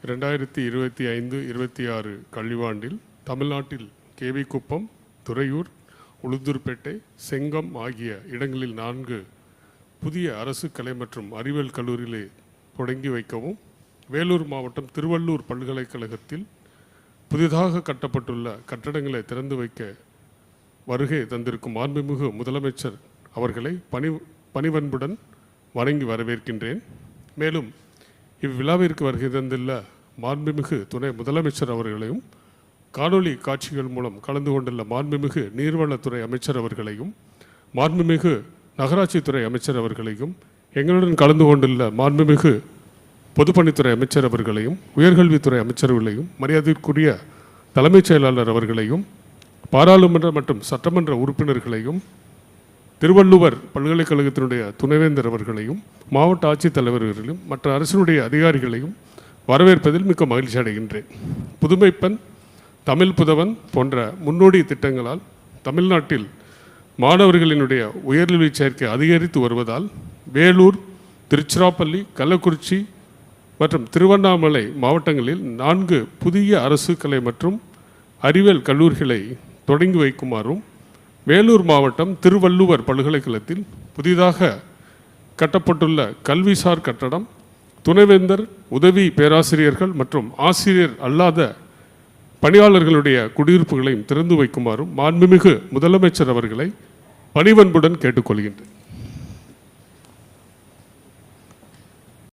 2025-26 கல்வியாண்டில் தமிழ்நாட்டில் கேவி குப்பம், துறையூர், உளுந்தூர்பேட்டை, செங்கம் ஆகிய இடங்களில் 4 புதிய அரசு கலை மற்றும் அறிவியல் கல்லூரிகளை தொடங்கி வைக்கவும், வேலூர் மாவட்டம் திருவள்ளூர் பல்கலைக்கழகத்தில் புதிதாக கட்டப்பட்டுள்ள கட்டடங்களை திறந்து வைக்க வருகை தந்திருக்கும் மாண்புமிகு முதலமைச்சர் அவர்களை பணிவன்புடன் வணங்கி வரவேற்கின்றேன். மேலும் இவ்விழாவிற்கு வருகை தந்துள்ள மாண்புமிகு துணை முதலமைச்சர் அவர்களையும், காணொலி காட்சிகள் மூலம் கலந்து கொண்டுள்ள மாண்புமிகு நீர்வளத்துறை அமைச்சர் அவர்களையும், மாண்புமிகு நகராட்சித்துறை அமைச்சர் அவர்களையும், எங்களுடன் கலந்து கொண்டுள்ள மாண்புமிகு பொதுப்பணித்துறை அமைச்சர் அவர்களையும், உயர்கல்வித்துறை அமைச்சர்களையும், மரியாதைக்குரிய தலைமைச் செயலாளர் அவர்களையும், பாராளுமன்ற மற்றும் சட்டமன்ற உறுப்பினர்களையும், திருவள்ளுவர் பல்கலைக்கழகத்தினுடைய துணைவேந்தர் அவர்களையும், மாவட்ட ஆட்சித்தலைவர்களையும், மற்ற அரசினுடைய அதிகாரிகளையும் வரவேற்பதில் மிக்க மகிழ்ச்சி அடைகின்றேன். புதுமைப்பெண், தமிழ் புதவன் போன்ற முன்னோடி திட்டங்களால் தமிழ்நாட்டில் மாணவர்களினுடைய உயர்கல்வி சேர்க்கை அதிகரித்து வருவதால் வேலூர், திருச்சிராப்பள்ளி, கள்ளக்குறிச்சி மற்றும் திருவண்ணாமலை மாவட்டங்களில் 4 புதிய அரசு கலை மற்றும் அறிவியல் கல்லூரிகளை தொடங்கி வைக்குமாறும், வேலூர் மாவட்டம் திருவள்ளுவர் பல்கலைக்கழகத்தில் புதிதாக கட்டப்பட்டுள்ள கல்விசார் கட்டடம், துணைவேந்தர், உதவி பேராசிரியர்கள் மற்றும் ஆசிரியர் அல்லாத பணியாளர்களுடைய குடியிருப்புகளையும் திறந்து வைக்குமாறும் மாண்புமிகு முதலமைச்சர் அவர்களை பணிவன்புடன் கேட்டுக்கொள்கின்றேன்.